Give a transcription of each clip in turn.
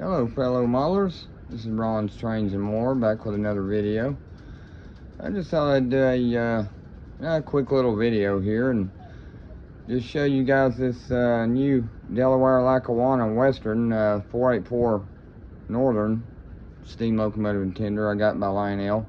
Hello fellow modelers, this is Ron's Trains and More, back with another video. I just thought I'd do a quick little video here and just show you guys this new Delaware Lackawanna Western 484 Northern steam locomotive and tender I got by Lionel.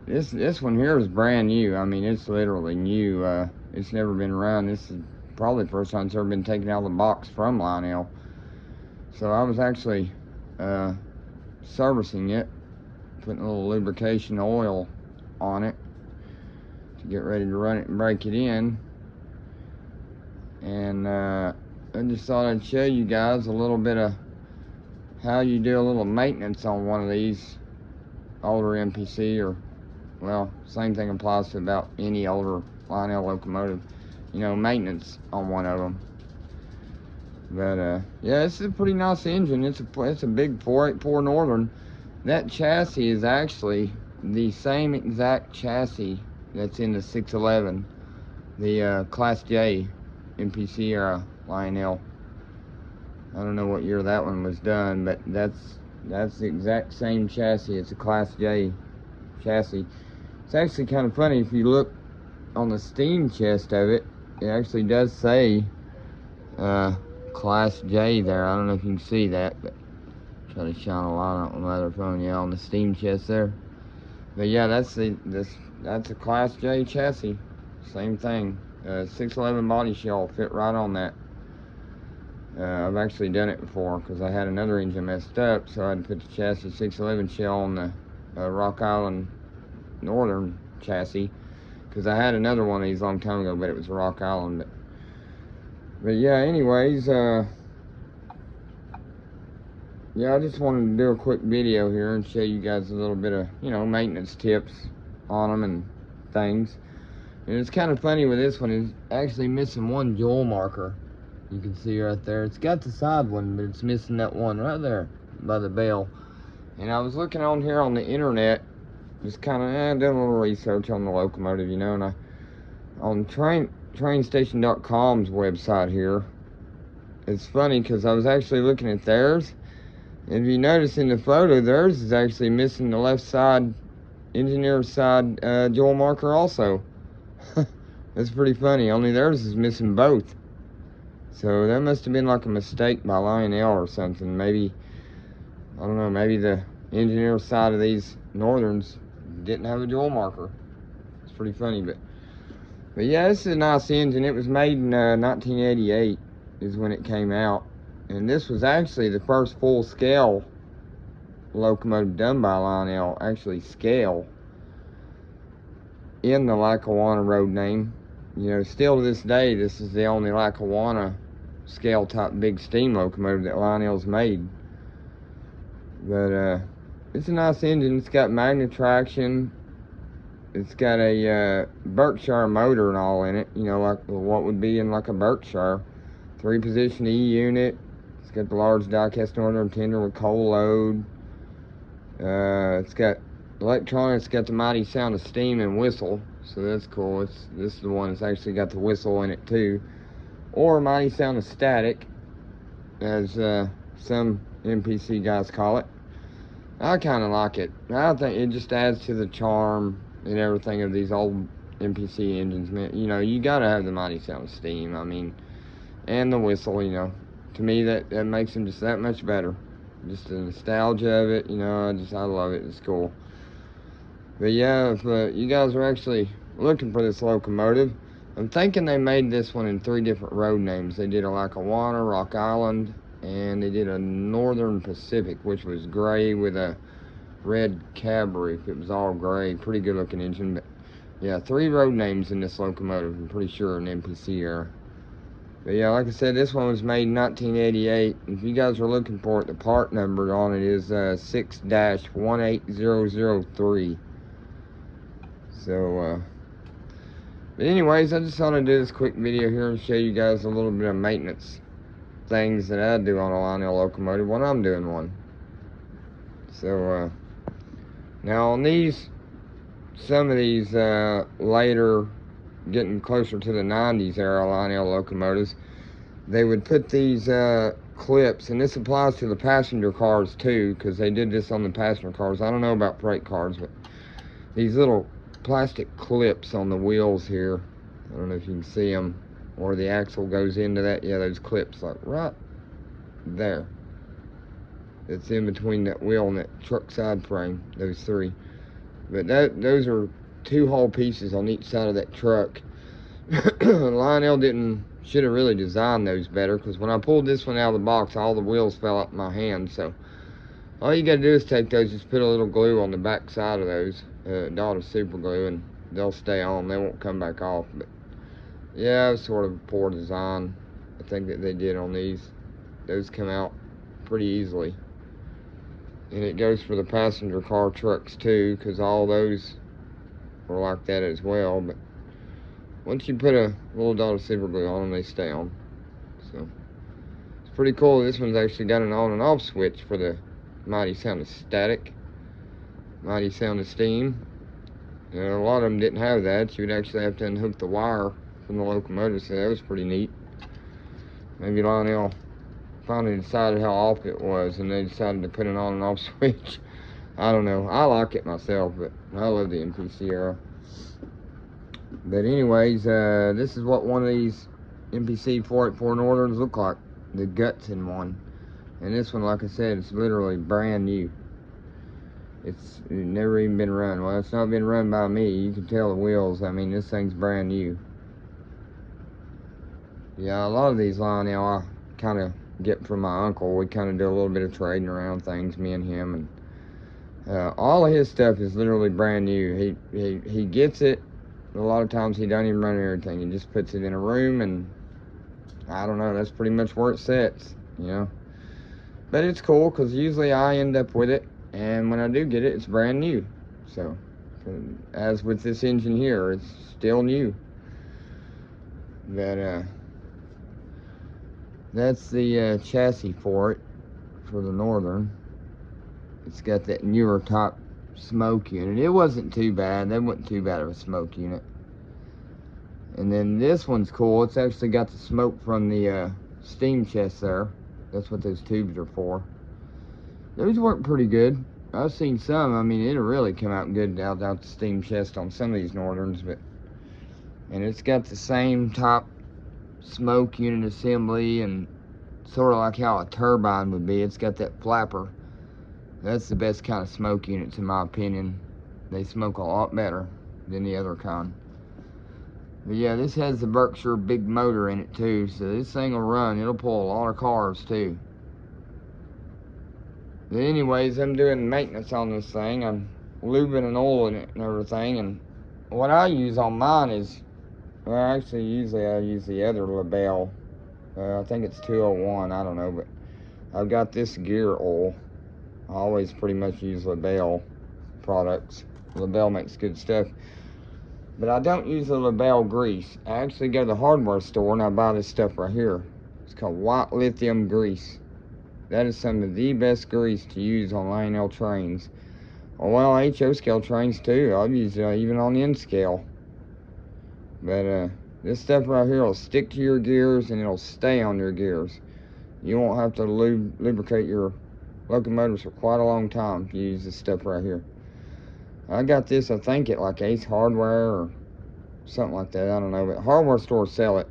This one here is brand new. I mean, it's literally new. It's never been around. This is probably the first time it's ever been taken out of the box from Lionel. So I was actually servicing it, putting a little lubrication oil on it to get ready to run it and break it in. And I just thought I'd show you guys a little bit of how you do a little maintenance on one of these older MPC, or well, same thing applies to about any older Lionel locomotive, you know, maintenance on one of them. But yeah, it's a pretty nice engine. It's a big 484 Northern. That chassis is actually the same exact chassis that's in the 611, the Class J MPC era Lionel. I don't know what year that one was done, but that's the exact same chassis. It's a Class J chassis. It's actually kind of funny, if you look on the steam chest of it, it actually does say Class J there. I don't know if you can see that, but try to shine a light on my other phone. Yeah, on the steam chest there. But yeah, that's a Class J chassis. Same thing. 611 body shell fit right on that. I've actually done it before because I had another engine messed up, so I had to put the chassis 611 shell on the Rock Island Northern chassis, because I had another one of these a long time ago, but it was Rock Island. But yeah, anyways, yeah, I just wanted to do a quick video here and show you guys a little bit of, you know, maintenance tips on them and things. And it's kind of funny with this one, it's actually missing one jewel marker. You can see right there. It's got the side one, but it's missing that one right there by the bell. And I was looking on here on the internet, just kind of doing a little research on the locomotive, you know, and on trainstation.com's website here, it's funny because I was actually looking at theirs, and if you notice in the photo, theirs is actually missing the left side, engineer side jewel marker also. That's pretty funny, only theirs is missing both. So that must have been like a mistake by Lionel or something. Maybe, I don't know, maybe the engineer side of these Northerns didn't have a jewel marker. It's pretty funny, but yeah, this is a nice engine. It was made in 1988 is when it came out. And this was actually the first full-scale locomotive done by Lionel, actually scale, in the Lackawanna road name. You know, still to this day, this is the only Lackawanna scale type big steam locomotive that Lionel's made. But it's a nice engine. It's got magnet traction. It's got a Berkshire motor and all in it, you know, like what would be in like a Berkshire. 3-position E unit. It's got the large diecast Northern tender with coal load. It's got electronics. It's got the mighty sound of steam and whistle, so that's cool. This is the one that's actually got the whistle in it too, or mighty sound of static, as some MPC guys call it. I kind of like it. I think it just adds to the charm and everything of these old MPC engines, man. You know, you gotta have the mighty sound of steam, I mean, and the whistle, you know. To me, that makes them just that much better. Just the nostalgia of it, you know, I love it. It's cool. But yeah, if you guys are actually looking for this locomotive, I'm thinking they made this one in 3 different road names. They did a Lackawanna, Rock Island, and they did a Northern Pacific, which was gray with a red cab roof. It was all gray. Pretty good looking engine. But yeah, 3 road names in this locomotive, I'm pretty sure, in MPC era. But yeah, like I said, this one was made in 1988. If you guys are looking for it, the part number on it is 6-18003. So, but anyways, I just thought I'd do this quick video here and show you guys a little bit of maintenance things that I do on a Lionel locomotive when I'm doing one. So, now on these, some of these later, getting closer to the 90s era Lionel locomotives, they would put these clips, and this applies to the passenger cars too, because they did this on the passenger cars. I don't know about freight cars, but these little plastic clips on the wheels here, I don't know if you can see them, or the axle goes into that. Yeah, those clips, like right there. It's in between that wheel and that truck side frame, those three. But those are 2 whole pieces on each side of that truck. Lionel should have really designed those better, because when I pulled this one out of the box, all the wheels fell out of my hand. So all you gotta do is take those, just put a little glue on the back side of those, dot of super glue, and they'll stay on. They won't come back off. But yeah, it was sort of a poor design, I think, that they did on these. Those come out pretty easily. And it goes for the passenger car trucks too, because all those were like that as well. But once you put a little dot of super glue on them, they stay on. So it's pretty cool. This one's actually got an on and off switch for the mighty sound of static, mighty sound of steam. And a lot of them didn't have that. You would actually have to unhook the wire from the locomotive, so that was pretty neat. Maybe Lionel finally decided how off it was, and they decided to put an on and off switch. I don't know. I like it myself, but I love the MPC era. But anyways, this is what one of these MPC 484 Northerns look like. The guts in one. And this one, like I said, it's literally brand new. It's never even been run. Well, it's not been run by me. You can tell the wheels. I mean, this thing's brand new. Yeah, a lot of these Lionel I kind of get from my uncle. We kind of do a little bit of trading around things, me and him. And all of his stuff is literally brand new. He gets it. A lot of times he don't even run everything. He just puts it in a room, and I don't know, that's pretty much where it sits, you know. But it's cool, because usually I end up with it, and when I do get it, it's brand new. So, as with this engine here, it's still new. But that's the chassis for it, for the Northern. It's got that newer top smoke unit. It wasn't too bad. That wasn't too bad of a smoke unit. And then this one's cool. It's actually got the smoke from the steam chest there. That's what those tubes are for. Those work pretty good. I've seen some. I mean, it'll really come out good out the steam chest on some of these Northerns. And it's got the same top smoke unit assembly, and sort of like how a turbine would be. It's got that flapper. That's the best kind of smoke units, in my opinion. They smoke a lot better than the other kind. But yeah, this has the Berkshire big motor in it too, so this thing will run. It'll pull a lot of cars too. But anyways, I'm doing maintenance on this thing. I'm lubing and oiling it and everything. And what I use on mine is, well, actually, usually I use the other LaBelle. I think it's 201, I don't know, but I've got this gear oil. I always pretty much use LaBelle products. LaBelle makes good stuff. But I don't use the LaBelle grease. I actually go to the hardware store and I buy this stuff right here. It's called white lithium grease. That is some of the best grease to use on Lionel trains. Well, HO scale trains too. I've used it even on N scale. But this stuff right here will stick to your gears, and it'll stay on your gears. You won't have to lubricate your locomotives for quite a long time if you use this stuff right here. I got this, I think, at like Ace Hardware or something like that. I don't know, but hardware stores sell it.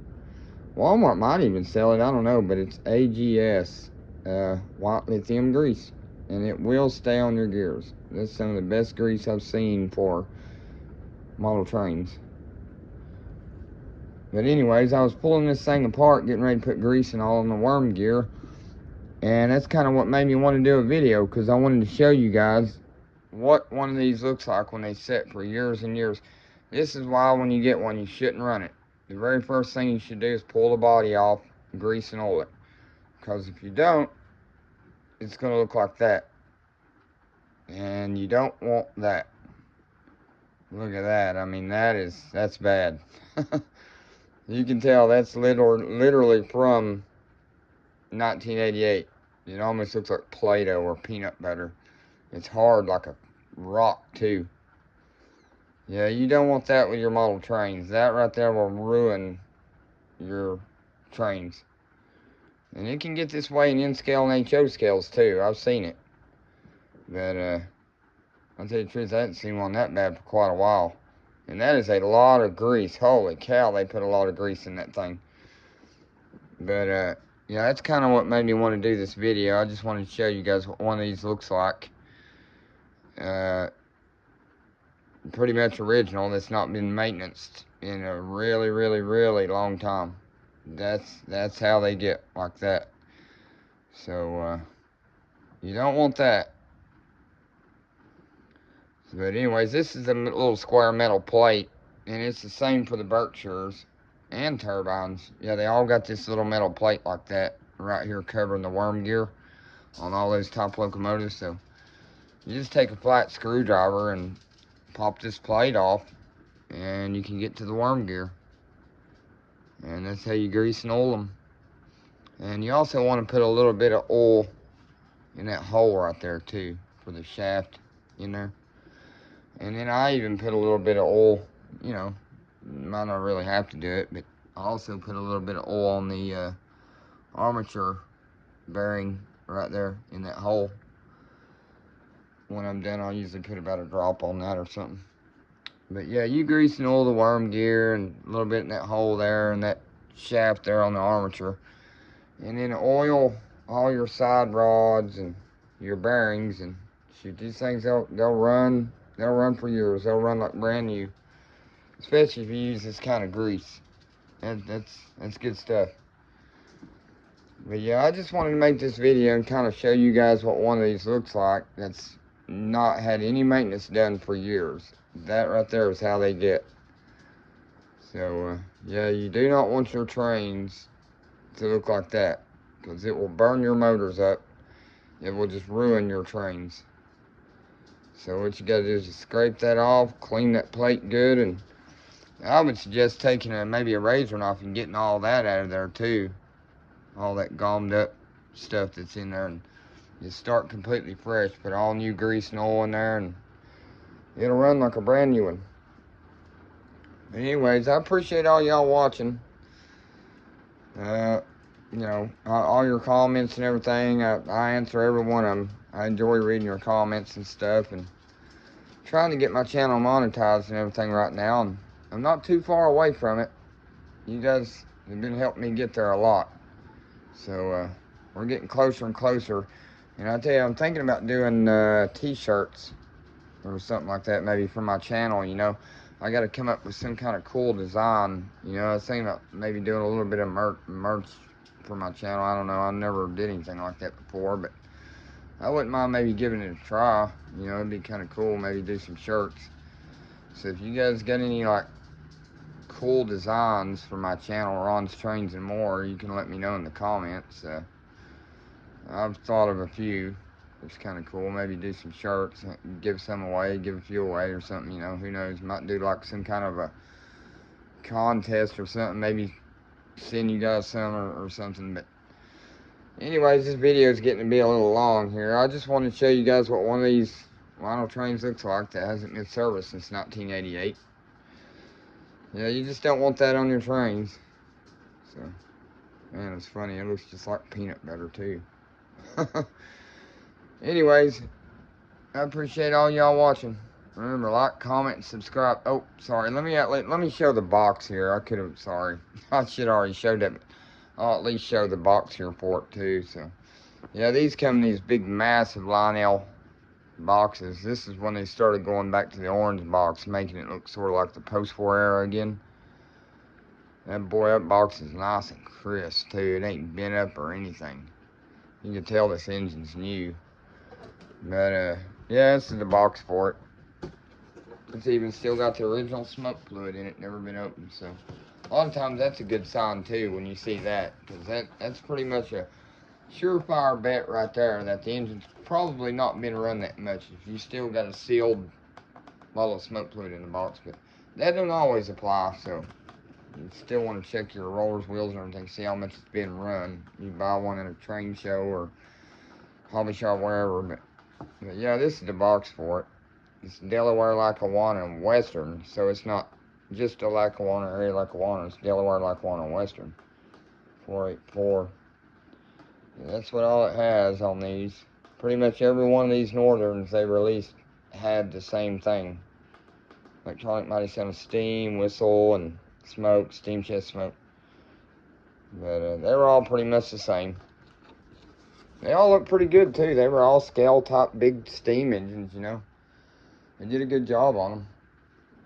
Walmart might even sell it, I don't know, but it's AGS, white lithium grease, and it will stay on your gears. That's some of the best grease I've seen for model trains. But anyways, I was pulling this thing apart, getting ready to put grease and all in the worm gear. And that's kind of what made me want to do a video, because I wanted to show you guys what one of these looks like when they sit for years and years. This is why when you get one, you shouldn't run it. The very first thing you should do is pull the body off, grease and oil it. Because if you don't, it's going to look like that. And you don't want that. Look at that. I mean, that's bad. You can tell that's literally from 1988. It almost looks like Play-Doh or peanut butter. It's hard like a rock too. Yeah, you don't want that with your model trains. That right there will ruin your trains. And it can get this way in N scale and HO scales too. I've seen it. But I'll tell you the truth, I haven't seen one that bad for quite a while. And that is a lot of grease. Holy cow, they put a lot of grease in that thing. But yeah, that's kind of what made me want to do this video. I just wanted to show you guys what one of these looks like. Pretty much original, that's not been maintained in a really, really, really long time. That's how they get like that. So you don't want that. But anyways, this is a little square metal plate, and it's the same for the Berkshires and turbines. Yeah, they all got this little metal plate like that right here covering the worm gear on all those top locomotives. So you just take a flat screwdriver and pop this plate off, and you can get to the worm gear. And that's how you grease and oil them. And you also want to put a little bit of oil in that hole right there too, for the shaft in there. And then I even put a little bit of oil, you know, might not really have to do it, but I also put a little bit of oil on the armature bearing right there in that hole. When I'm done, I'll usually put about a drop on that or something. But yeah, you grease and oil the worm gear and a little bit in that hole there and that shaft there on the armature. And then oil all your side rods and your bearings, and shoot, these things, they'll run for years. They'll run like brand new, especially if you use this kind of grease. That's good stuff. But yeah, I just wanted to make this video and kind of show you guys what one of these looks like that's not had any maintenance done for years. That right there is how they get. So yeah, you do not want your trains to look like that, because it will burn your motors up. It will just ruin your trains. So what you gotta do is just scrape that off, clean that plate good, and I would suggest taking maybe a razor knife and getting all that out of there too. All that gummed up stuff that's in there, and just start completely fresh. Put all new grease and oil in there, and it'll run like a brand new one. But anyways, I appreciate all y'all watching. You know, all your comments and everything, I answer every one of them. I enjoy reading your comments and stuff, and trying to get my channel monetized and everything right now, and I'm not too far away from it. You guys have been helping me get there a lot. So we're getting closer and closer. And I tell you, I'm thinking about doing t-shirts or something like that, maybe for my channel. You know, I got to come up with some kind of cool design. You know, I was thinking about maybe doing a little bit of merch for my channel. I don't know, I never did anything like that before, but I wouldn't mind maybe giving it a try. You know, it'd be kind of cool, maybe do some shirts. So if you guys got any like cool designs for my channel, Ron's Trains and More, you can let me know in the comments. I've thought of a few. It's kind of cool. Maybe do some shirts, give some away, give a few away or something, you know, who knows. Might do like some kind of a contest or something, maybe send you guys some or something. But anyways, this video is getting to be a little long here. I just wanted to show you guys what one of these Lionel trains looks like that hasn't been serviced since 1988. Yeah, you just don't want that on your trains. So, man, it's funny. It looks just like peanut butter too. Anyways, I appreciate all y'all watching. Remember, like, comment, and subscribe. Oh, sorry. Let me show the box here. I could have. Sorry, I should have already showed that. But I'll at least show the box here for it too. So, yeah, these come in these big, massive Lionel boxes. This is when they started going back to the orange box, making it look sort of like the post-war era again. That boy, that box is nice and crisp too. It ain't bent up or anything. You can tell this engine's new. But yeah, this is the box for it. It's even still got the original smoke fluid in it, never been opened. So a lot of times that's a good sign too when you see that, because that's pretty much a surefire bet right there that the engine's probably not been run that much if you still got a sealed bottle of smoke fluid in the box. But that don't always apply, so you still want to check your rollers, wheels, and everything, see how much it's been run. You buy one at a train show or hobby shop, wherever. But yeah, this is the box for it. It's Delaware Lackawanna and Western, so it's not just a Lackawanna area Lackawanna. It's Delaware Lackawanna Western 484. That's what all it has on these. Pretty much every one of these Northerns they released had the same thing. Electronic mighty sound of steam, whistle, and smoke, steam chest smoke. But they were all pretty much the same. They all look pretty good too. They were all scale top big steam engines, you know. They did a good job on them.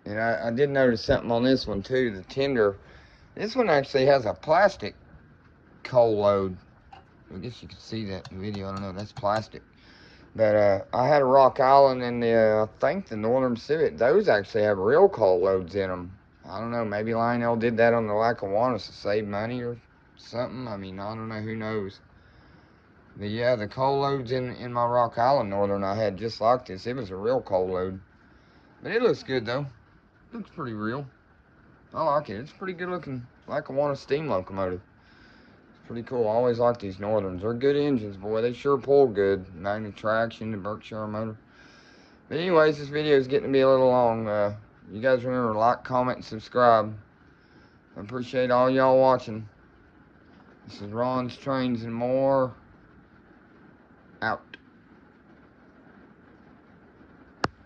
And I did notice something on this one too, the tender. This one actually has a plastic coal load. I guess you can see that in the video. I don't know, that's plastic. But I had a Rock Island and I think the Northern Pacific, those actually have real coal loads in them. I don't know, maybe Lionel did that on the Lackawanna to save money or something. I mean, I don't know, who knows. But yeah, the coal loads in my Rock Island Northern I had just like this. It was a real coal load. But it looks good though. Looks pretty real. I like it. It's pretty good looking Lackawanna steam locomotive. It's pretty cool. I always like these Northerns. They're good engines, boy. They sure pull good. Magnet traction, the Berkshire motor. But anyways, this video is getting to be a little long. You guys remember to like, comment, and subscribe. I appreciate all y'all watching. This is Ron's Trains and More. Out.